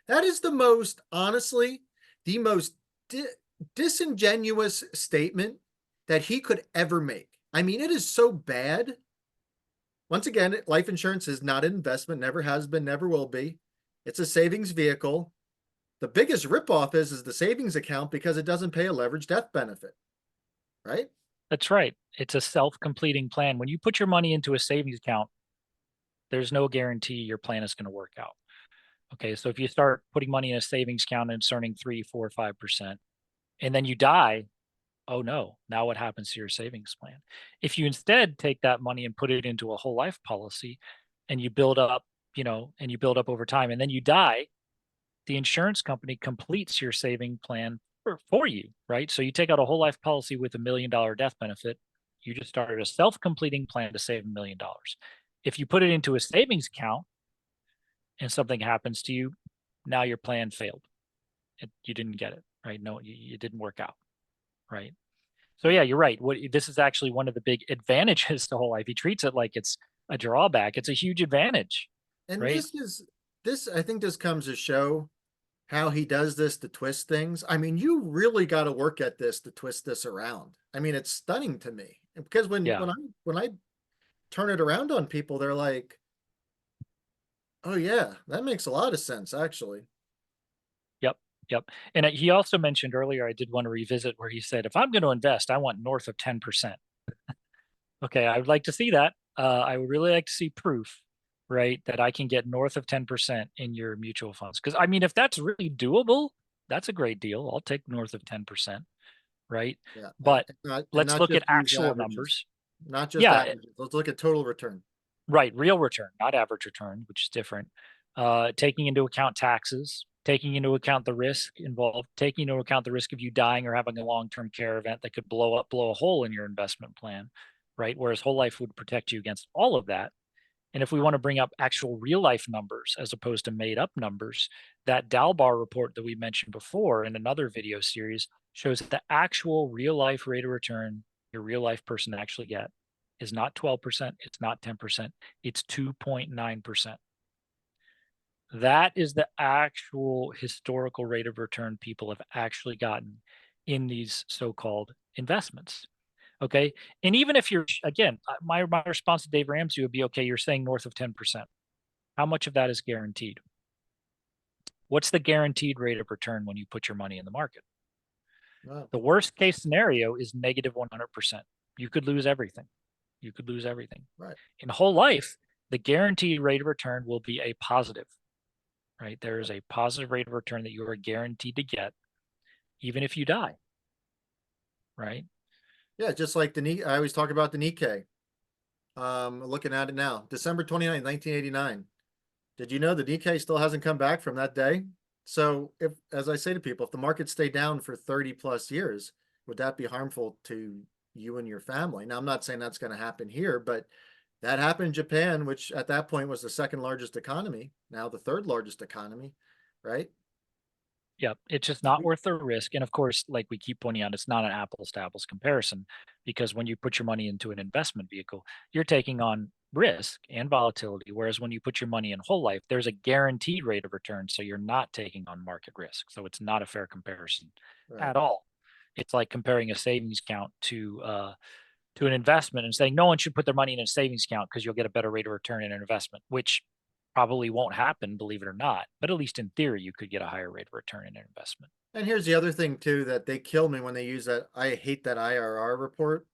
That is the most, honestly, the most disingenuous statement that he could ever make. I mean, it is so bad. Once again, life insurance is not an investment, never has been, never will be. It's a savings vehicle. The biggest ripoff is the savings account because it doesn't pay a leveraged death benefit, right? That's right. It's a self-completing plan. When you put your money into a savings account, there's no guarantee your plan is going to work out. Okay, so if you start putting money in a savings account and it's earning 3, 4, 5%, and then you die, oh no, now what happens to your savings plan? If you instead take that money and put it into a whole life policy and you build up, and you build up over time and then you die, the insurance company completes your saving plan for you, right? So you take out a whole life policy with $1 million death benefit. You just started a self-completing plan to save $1 million. If you put it into a savings account and something happens to you, now your plan failed. You didn't get it, right? No, it didn't work out, right? So yeah, you're right. This is actually one of the big advantages to whole life. He treats it like it's a drawback. It's a huge advantage, And right? I think this comes to show how he does this to twist things. I mean, you really got to work at this to twist this around. I mean, it's stunning to me because when I turn it around on people, they're like, "Oh yeah, that makes a lot of sense, actually." Yep. And he also mentioned earlier, I did want to revisit where he said, if I'm going to invest, I want north of 10%. Okay, I would like to see that. I would really like to see proof, right, that I can get north of 10% in your mutual funds. Because I mean, if that's really doable, that's a great deal. I'll take north of 10%, right? Yeah. But and let's not look just at use actual averages. numbers. Not just Yeah, averages. Let's look at total return. right, real return, not average return, which is different. Taking into account taxes, taking into account the risk involved, taking into account the risk of you dying or having a long-term care event that could blow a hole in your investment plan, right? Whereas whole life would protect you against all of that. And if we want to bring up actual real life numbers as opposed to made up numbers, that Dalbar report that we mentioned before in another video series shows that the actual real life rate of return your real life person actually get is not 12%, it's not 10%, it's 2.9%. That is the actual historical rate of return people have actually gotten in these so-called investments. Okay. And even if you're, again, my response to Dave Ramsey would be, okay, you're saying north of 10%. How much of that is guaranteed? What's the guaranteed rate of return when you put your money in the market? Wow. The worst case scenario is negative 100%. You could lose everything. You could lose everything. Right. In whole life, the guaranteed rate of return will be a positive, right? There is a positive rate of return that you are guaranteed to get, even if you die, right? Yeah, just like I always talk about the Nikkei. Looking at it now, December 29, 1989. Did you know the Nikkei still hasn't come back from that day? So if, as I say to people, if the market stayed down for 30 plus years, would that be harmful to you and your family? Now, I'm not saying that's going to happen here, but that happened in Japan, which at that point was the second largest economy, now the third largest economy, right? Yeah, it's just not worth the risk. And of course, like we keep pointing out, it's not an apples to apples comparison because when you put your money into an investment vehicle, you're taking on risk and volatility. Whereas when you put your money in whole life, there's a guaranteed rate of return. So you're not taking on market risk. So it's not a fair comparison Right. at all. It's like comparing a savings account to an investment and saying no one should put their money in a savings account because you'll get a better rate of return in an investment, which probably won't happen, believe it or not. But at least in theory, you could get a higher rate of return in an investment. And here's the other thing too, that they kill me when they use that. I hate that IRR report.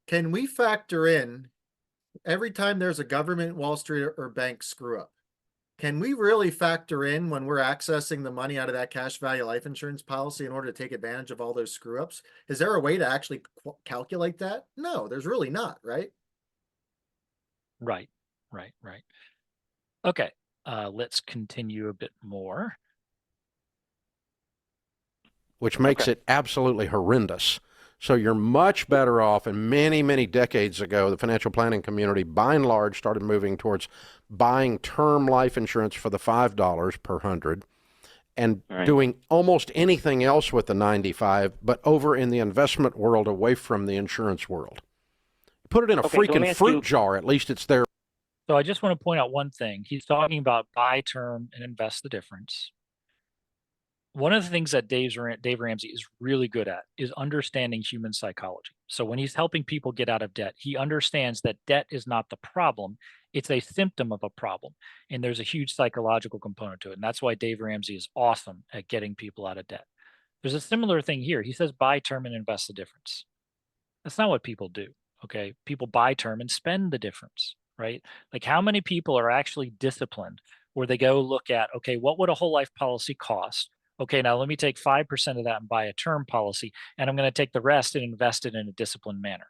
Can we factor in every time there's a government, Wall Street, or bank screw up? Can we really factor in when we're accessing the money out of that cash value life insurance policy in order to take advantage of all those screw ups? Is there a way to actually calculate that? No, there's really not, right? Right. Okay, let's continue a bit more. Which makes it absolutely horrendous. So you're much better off, and many, many decades ago, the financial planning community, by and large, started moving towards buying term life insurance for the $5 per 100 and doing almost anything else with the 95, but over in the investment world, away from the insurance world. Put it in a freaking fruit jar. At least it's there. So I just want to point out one thing. He's talking about buy term and invest the difference. One of the things that Dave Ramsey is really good at is understanding human psychology. So when he's helping people get out of debt, he understands that debt is not the problem. It's a symptom of a problem. And there's a huge psychological component to it. And that's why Dave Ramsey is awesome at getting people out of debt. There's a similar thing here. He says buy term and invest the difference. That's not what people do. Okay. People buy term and spend the difference, right? Like how many people are actually disciplined where they go look at, okay, what would a whole life policy cost? Okay, now let me take 5% of that and buy a term policy, and I'm going to take the rest and invest it in a disciplined manner.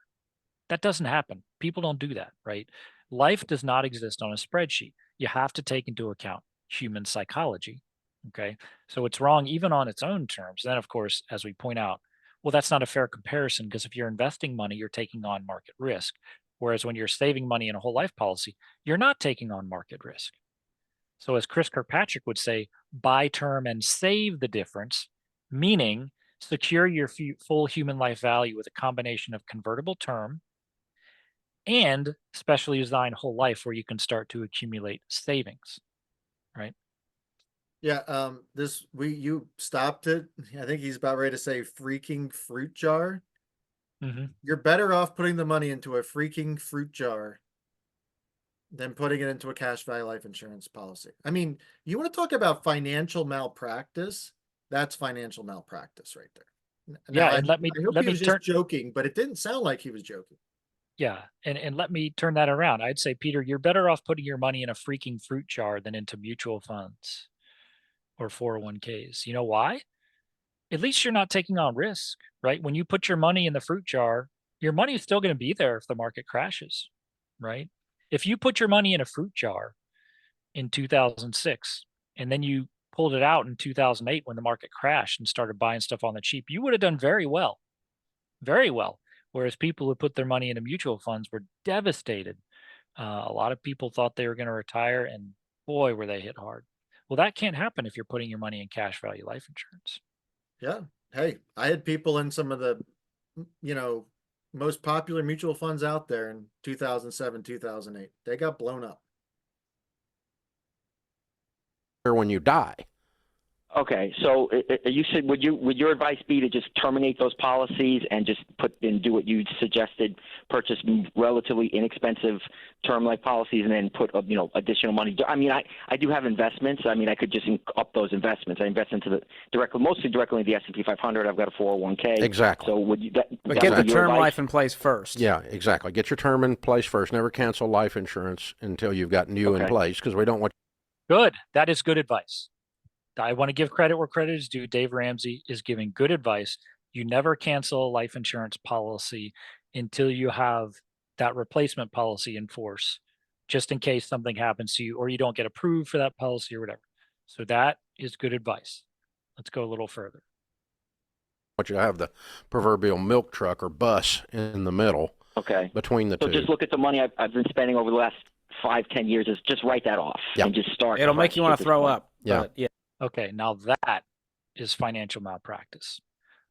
That doesn't happen. People don't do that, right? Life does not exist on a spreadsheet. You have to take into account human psychology. Okay, so it's wrong even on its own terms. Then, of course, as we point out, well, that's not a fair comparison because if you're investing money, you're taking on market risk. Whereas when you're saving money in a whole life policy, you're not taking on market risk. So as Chris Kirkpatrick would say, buy term and save the difference, meaning secure your full human life value with a combination of convertible term and specially designed whole life where you can start to accumulate savings, right? Yeah, you stopped it. I think he's about ready to say freaking fruit jar. You're better off putting the money into a freaking fruit jar than putting it into a cash value life insurance policy. I mean, you want to talk about financial malpractice? That's financial malpractice right there. Yeah, now, and let me just joking, but it didn't sound like he was joking. Yeah, and let me turn that around. I'd say, Peter, you're better off putting your money in a freaking fruit jar than into mutual funds or 401ks. You know why? At least you're not taking on risk, right? When you put your money in the fruit jar, your money is still going to be there if the market crashes, right? If you put your money in a fruit jar in 2006 and then you pulled it out in 2008 when the market crashed and started buying stuff on the cheap, you would have done very well, very well. Whereas people who put their money into mutual funds were devastated A lot of people thought they were going to retire, and boy, were they hit hard. Well, that can't happen if you're putting your money in cash value life insurance. Yeah. Hey, I had people in some of the, most popular mutual funds out there in 2007, 2008. They got blown up. Or when you die. Okay, so you said would your advice be to just terminate those policies and just do what you suggested, purchase relatively inexpensive term life policies and then put additional money? I mean, I do have investments. I mean, I could just up those investments. I invest into mostly directly in the S&P 500. I've got a 401k. Exactly. So would you But get the term life in place first. Yeah, exactly. Get your term in place first. Never cancel life insurance until you've got new in place, because we don't want. Good. That is good advice. I want to give credit where credit is due. Dave Ramsey is giving good advice. You never cancel a life insurance policy until you have that replacement policy in force, just in case something happens to you or you don't get approved for that policy or whatever. So that is good advice. Let's go a little further. Want you to have the proverbial milk truck or bus in the middle. Okay. Between the two. So just look at the money I've been spending over the last 5-10 years. Is just write that off and just start. It'll make you want to throw up. Yeah. Yeah. Okay, now that is financial malpractice.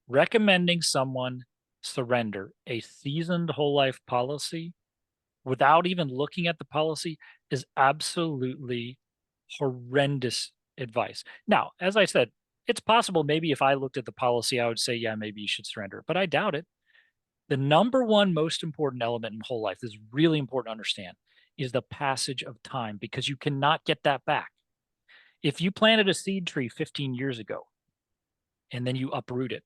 Recommending someone surrender a seasoned whole life policy without even looking at the policy is absolutely horrendous advice. Now, as I said, it's possible maybe if I looked at the policy, I would say, yeah, maybe you should surrender, but I doubt it. The number one most important element in whole life, this is really important to understand, is the passage of time, because you cannot get that back. If you planted a seed tree 15 years ago and then you uproot it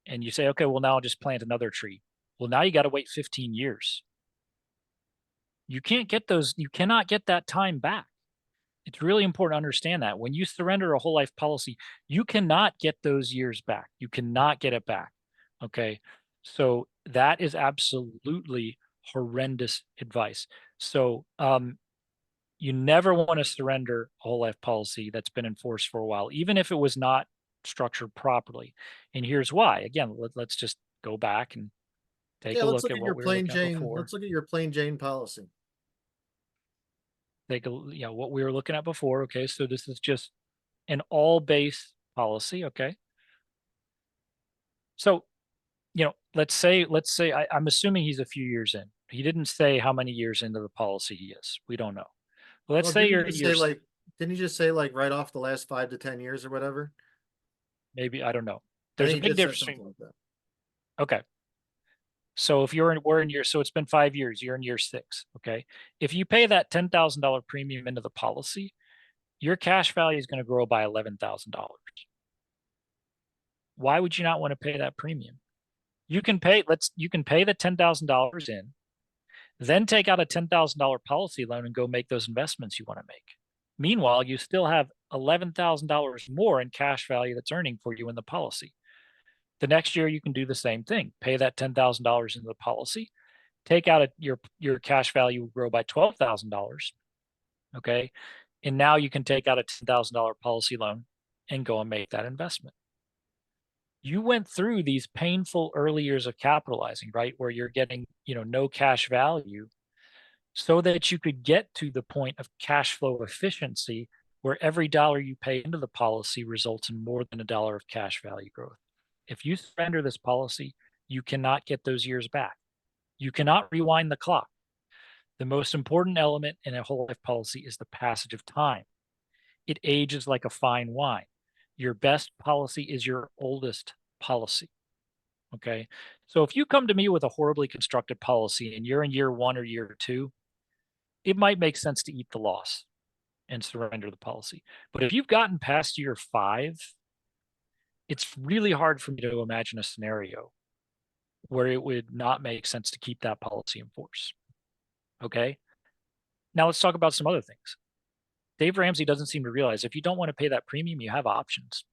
and you say, okay, well, now I'll just plant another tree. Well, now you got to wait 15 years. You can't get those. You cannot get that time back. It's really important to understand that when you surrender a whole life policy, you cannot get those years back. You cannot get it back. Okay. So that is absolutely horrendous advice. So, you never want to surrender a whole life policy that's been enforced for a while, even if it was not structured properly. And here's why. Again, let's just go back and take a let's look at what we were looking at before. Let's look at your plain Jane policy. Take a what we were looking at before. Okay, so this is just an all base policy. Okay. So, let's say I'm assuming he's a few years in. He didn't say how many years into the policy he is. We don't know. Let's say you're didn't you just say like right off the last 5 to 10 years or whatever? Maybe, I don't know. There's a big difference between. Like that. Okay. So if so it's been 5 years, you're in year 6. Okay. If you pay that $10,000 premium into the policy, your cash value is going to grow by $11,000. Why would you not want to pay that premium? You can pay the $10,000 in, then take out a $10,000 policy loan and go make those investments you want to make. Meanwhile, you still have $11,000 more in cash value that's earning for you in the policy. The next year, you can do the same thing. Pay that $10,000 into the policy, take out your cash value will grow by $12,000. Okay. And now you can take out a $10,000 policy loan and go and make that investment. You went through these painful early years of capitalizing, right? Where you're getting, no cash value so that you could get to the point of cash flow efficiency where every dollar you pay into the policy results in more than $1 of cash value growth. If you surrender this policy, you cannot get those years back. You cannot rewind the clock. The most important element in a whole life policy is the passage of time. It ages like a fine wine. Your best policy is your oldest policy. Okay. So if you come to me with a horribly constructed policy and you're in year 1 or year 2, it might make sense to eat the loss and surrender the policy. But if you've gotten past year 5, it's really hard for me to imagine a scenario where it would not make sense to keep that policy in force. Okay. Now let's talk about some other things. Dave Ramsey doesn't seem to realize if you don't want to pay that premium, you have options.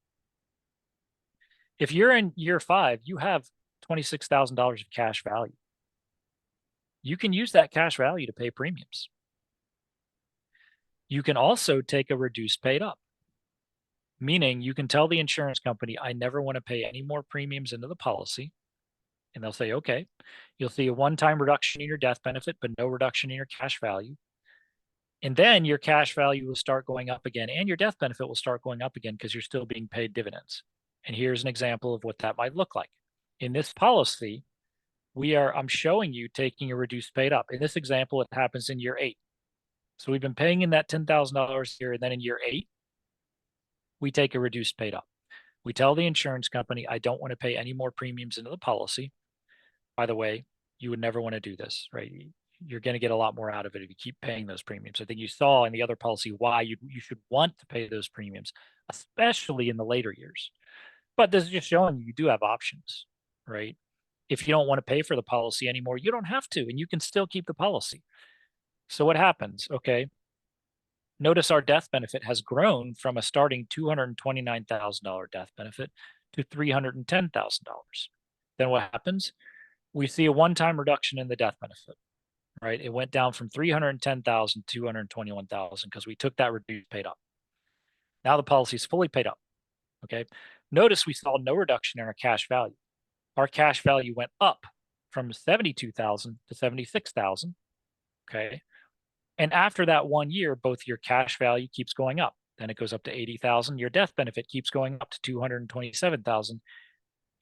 If you're in year 5, you have $26,000 of cash value. You can use that cash value to pay premiums. You can also take a reduced paid up, meaning you can tell the insurance company, I never want to pay any more premiums into the policy. And they'll say, okay, you'll see a one-time reduction in your death benefit, but no reduction in your cash value. And then your cash value will start going up again, and your death benefit will start going up again because you're still being paid dividends. And here's an example of what that might look like. In this policy, I'm showing you taking a reduced paid up. In this example, it happens in year 8. So we've been paying in that $10,000 here, and then in year 8, we take a reduced paid up. We tell the insurance company, I don't want to pay any more premiums into the policy. By the way, you would never want to do this, right? You're going to get a lot more out of it if you keep paying those premiums. I think you saw in the other policy why you should want to pay those premiums, especially in the later years. But this is just showing you do have options, right? If you don't want to pay for the policy anymore, you don't have to, and you can still keep the policy. So what happens? Okay. Notice our death benefit has grown from a starting $229,000 death benefit to $310,000. Then what happens? We see a one-time reduction in the death benefit, right? It went down from $310,000 to $221,000 because we took that reduced paid up. Now the policy is fully paid up. Okay. Notice we saw no reduction in our cash value. Our cash value went up from $72,000 to $76,000. Okay. And after that 1 year, both your cash value keeps going up. Then it goes up to $80,000. Your death benefit keeps going up to $227,000.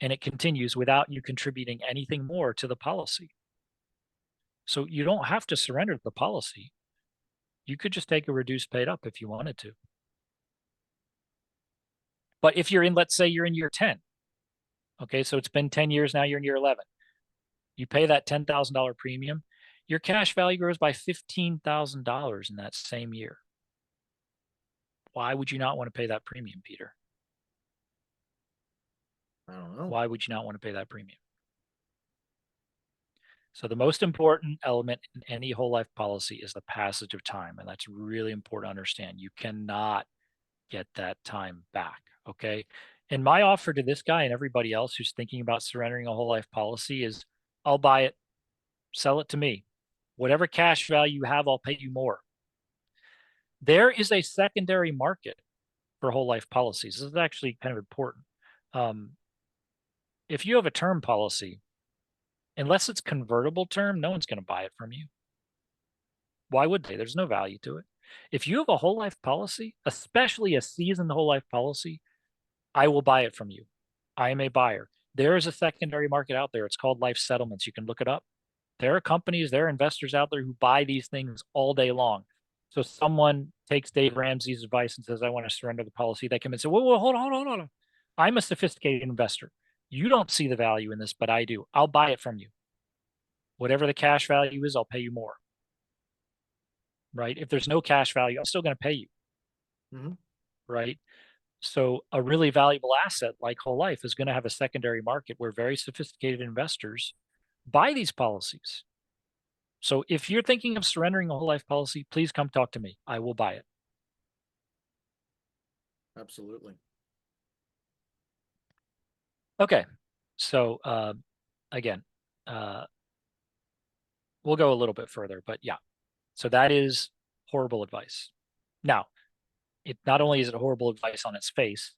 And it continues without you contributing anything more to the policy. So you don't have to surrender the policy. You could just take a reduced paid up if you wanted to. But if you're in, let's say you're in year 10. Okay, so it's been 10 years now, you're in year 11. You pay that $10,000 premium. Your cash value grows by $15,000 in that same year. Why would you not want to pay that premium, Peter? I don't know. Why would you not want to pay that premium? So the most important element in any whole life policy is the passage of time. And that's really important to understand. You cannot get that time back. Okay. And my offer to this guy and everybody else who's thinking about surrendering a whole life policy is I'll buy it, sell it to me. Whatever cash value you have, I'll pay you more. There is a secondary market for whole life policies. This is actually kind of important. If you have a term policy, unless it's convertible term, no one's going to buy it from you. Why would they? There's no value to it. If you have a whole life policy, especially a seasoned whole life policy, I will buy it from you. I am a buyer. There is a secondary market out there. It's called life settlements. You can look it up. There are companies, there are investors out there who buy these things all day long. So someone takes Dave Ramsey's advice and says, I want to surrender the policy. They come and say, whoa, hold on. I'm a sophisticated investor. You don't see the value in this, but I do. I'll buy it from you. Whatever the cash value is, I'll pay you more. Right? If there's no cash value, I'm still going to pay you. Mm-hmm. Right? So a really valuable asset like whole life is going to have a secondary market where very sophisticated investors buy these policies. So if you're thinking of surrendering a whole life policy, please come talk to me. I will buy it. Absolutely. Okay. So again, we'll go a little bit further, but yeah. So that is horrible advice. Now, it not only is it horrible advice on its face,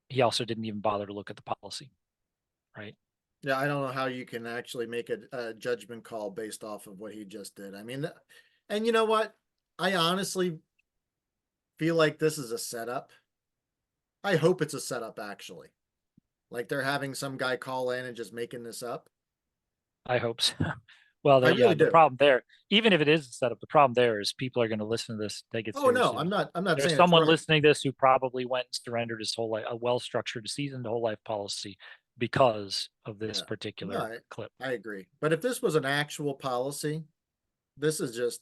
he also didn't even bother to look at the policy, right? Yeah, I don't know how you can actually make a judgment call based off of what he just did. I mean, and you know what? I honestly feel like this is a setup. I hope it's a setup, actually. Like they're having some guy call in and just making this up. I hope so. Well, I really do. The problem there, even if it is a setup, the problem there is people are going to listen to this, take it seriously. Oh no, I'm not There's saying someone it's right. listening to this who probably went and surrendered his whole life, a well-structured, seasoned whole life policy because of this particular clip. I agree. But if this was an actual policy, this is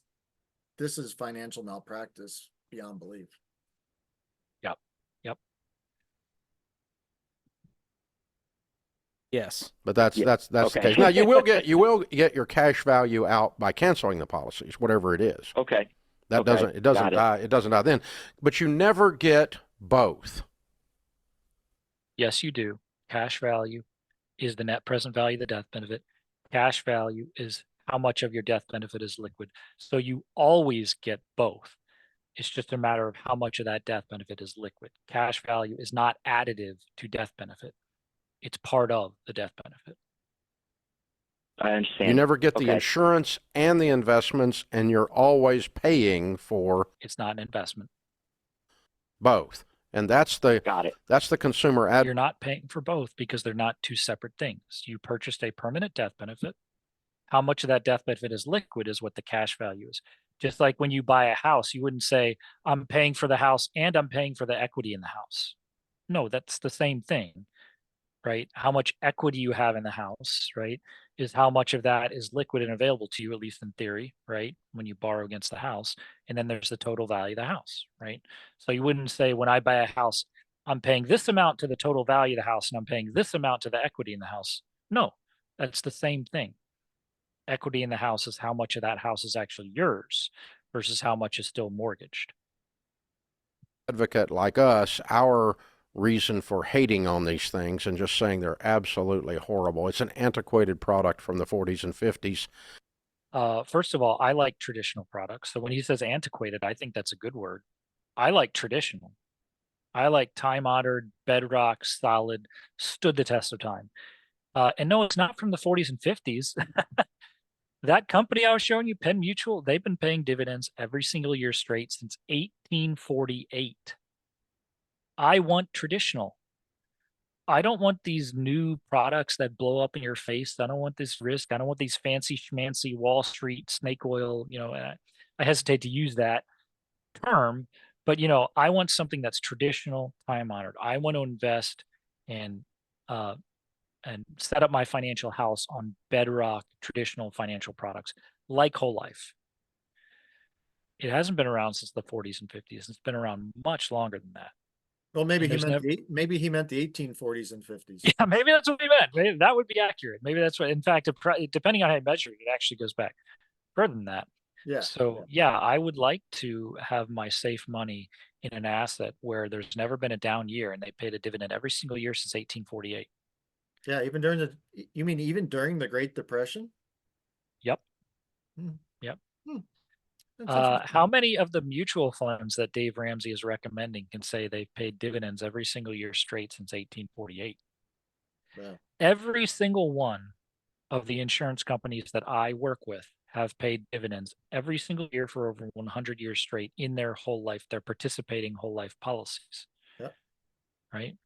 financial malpractice beyond belief. Yep. Yes. But that's Yeah. the Okay. case. Now you will get your cash value out by canceling the policies, whatever it is. Okay. That Okay. doesn't die. It doesn't die then. But you never get both. Yes, you do. Cash value is the net present value of the death benefit. Cash value is how much of your death benefit is liquid. So you always get both. It's just a matter of how much of that death benefit is liquid. Cash value is not additive to death benefit. It's part of the death benefit. I understand. You never get the Okay. insurance and the investments, and you're always paying for It's not an investment. both. And that's Got it. the consumer You're not paying for both because they're not two separate things. You purchased a permanent death benefit. How much of that death benefit is liquid is what the cash value is. Just like when you buy a house, you wouldn't say, I'm paying for the house and I'm paying for the equity in the house. No, that's the same thing, right? How much equity you have in the house, right, is how much of that is liquid and available to you, at least in theory, right, when you borrow against the house. And then there's the total value of the house, right? So you wouldn't say, when I buy a house, I'm paying this amount to the total value of the house and I'm paying this amount to the equity in the house. No, that's the same thing. Equity in the house is how much of that house is actually yours versus how much is still mortgaged. advocate like us, our reason for hating on these things and just saying they're absolutely horrible. It's an antiquated product from the 40s and 50s. First of all, I like traditional products. So when he says antiquated, I think that's a good word. I like traditional. I like time-honored, bedrock, solid, stood the test of time. And no, it's not from the 40s and 50s. That company I was showing you, Penn Mutual, they've been paying dividends every single year straight since 1848. I want traditional. I don't want these new products that blow up in your face. I don't want this risk. I don't want these fancy schmancy Wall Street snake oil. I hesitate to use that term, but I want something that's traditional, time honored. I want to invest and set up my financial house on bedrock traditional financial products like whole life. It hasn't been around since the 40s and 50s. It's been around much longer than that. Well, maybe And he there's meant never- maybe he meant the 1840s and 50s. Yeah, maybe that's what he meant. Maybe that would be accurate. Maybe that's what. In fact, depending on how you measure it, it actually goes back further than that. Yeah. So yeah, I would like to have my safe money in an asset where there's never been a down year, and they paid a dividend every single year since 1848. Yeah, you mean even during the Great Depression? Yep. Hmm. Yep. That's interesting. How many of the mutual funds that Dave Ramsey is recommending can say they've paid dividends every single year straight since 1848? Wow. Every single one of the insurance companies that I work with have paid dividends every single year for over 100 years straight in their whole life, their participating whole life policies. Yep. Right?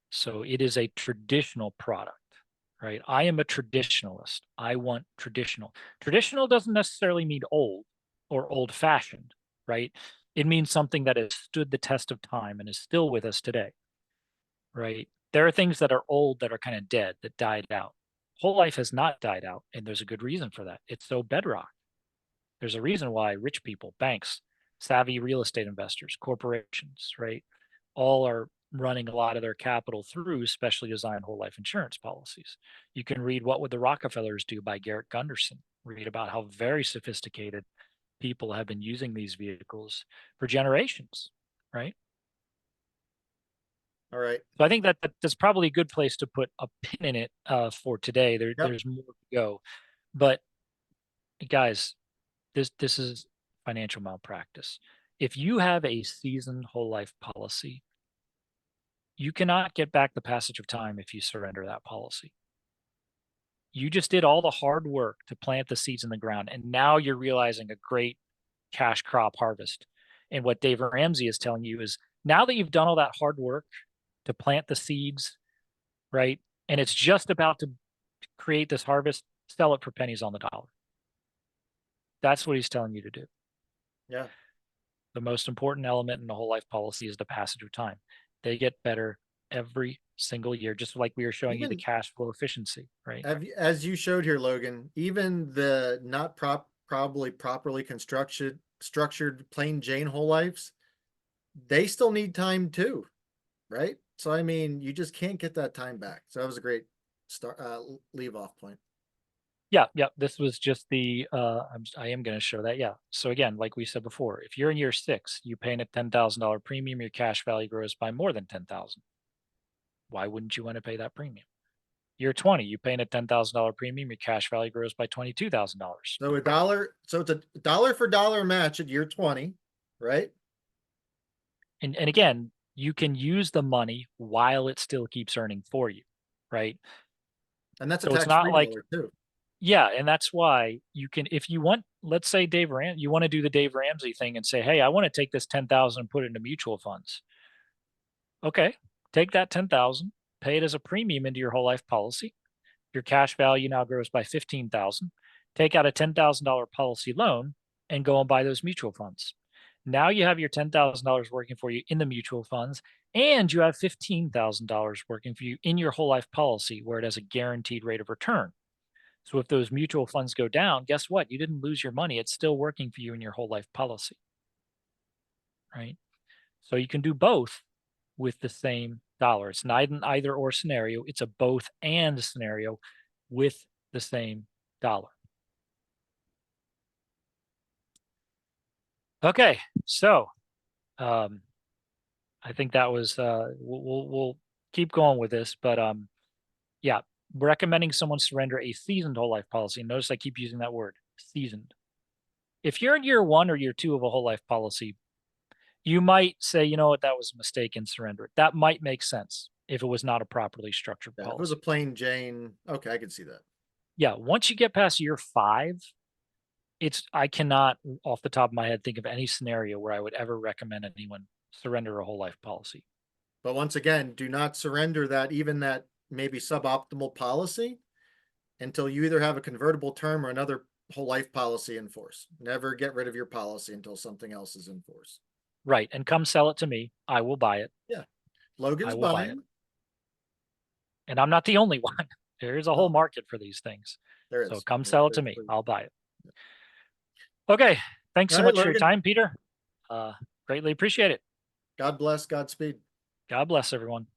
So it is a traditional product, right? I am a traditionalist. I want traditional. Traditional doesn't necessarily mean old or old fashioned, right? It means something that has stood the test of time and is still with us today, right? There are things that are old that are kind of dead, that died out. Whole life has not died out, and there's a good reason for that. It's so bedrock. There's a reason why rich people, banks, savvy real estate investors, corporations, right, all are running a lot of their capital through specially designed whole life insurance policies. You can read What Would the Rockefellers Do by Garrett Gunderson. Read about how very sophisticated people have been using these vehicles for generations, right? All right. So I think that's probably a good place to put a pin in it for today. There's more to go, but guys, this is financial malpractice. If you have a seasoned whole life policy, you cannot get back the passage of time if you surrender that policy. You just did all the hard work to plant the seeds in the ground, and now you're realizing a great cash crop harvest. And what Dave Ramsey is telling you is, now that you've done all that hard work to plant the seeds, right, and it's just about to create this harvest, sell it for pennies on the dollar. That's what he's telling you to do. Yeah. The most important element in the whole life policy is the passage of time. They get better every single year, just like we were showing you the cash flow efficiency, right? As you showed here, Logan, even the not probably properly structured plain Jane whole lives, they still need time too, right? So I mean, you just can't get that time back. So that was a great leave off point. Yeah, this was just the I am going to show that. Yeah. So again, like we said before, if you're in year 6, you paying a $10,000 premium, your cash value grows by more than 10,000. Why wouldn't you want to pay that premium? Year 20, you paying a $10,000 premium, your cash value grows by $22,000. So it's a dollar for dollar match at year 20, right? And again, you can use the money while it still keeps earning for you, right? And that's a So it's tax-free not like, dollar too. yeah, and that's why you can, if you want, let's say you want to do the Dave Ramsey thing and say, hey, I want to take this 10,000 and put it into mutual funds. Okay, take that 10,000, pay it as a premium into your whole life policy. Your cash value now grows by 15,000. Take out a $10,000 policy loan and go and buy those mutual funds. Now you have your $10,000 working for you in the mutual funds, and you have $15,000 working for you in your whole life policy where it has a guaranteed rate of return. So if those mutual funds go down, guess what? You didn't lose your money. It's still working for you in your whole life policy, right? So you can do both with the same dollar. It's not an either or scenario. It's a both and scenario with the same dollar. Okay, so I think that was we'll keep going with this, but yeah, recommending someone surrender a seasoned whole life policy. Notice I keep using that word, seasoned. If you're in year 1 or year 2 of a whole life policy, you might say, you know what, that was a mistake and surrender it. That might make sense if it was not a properly structured Yeah, policy. if it was a plain Jane, okay, I can see that. Yeah, once you get past year 5, I cannot off the top of my head think of any scenario where I would ever recommend anyone surrender a whole life policy. But once again, do not surrender even that maybe suboptimal policy until you either have a convertible term or another whole life policy in force. Never get rid of your policy until something else is in force. Right, and come sell it to me. I will buy it. Yeah, Logan's I will buy buying. it. And I'm not the only one. There is a whole No. market for these things. There So is. come sell it to me. There's- I'll buy it. Okay, thanks so All right, much for your Logan. time, Peter. Greatly appreciate it. God bless, Godspeed. God bless everyone.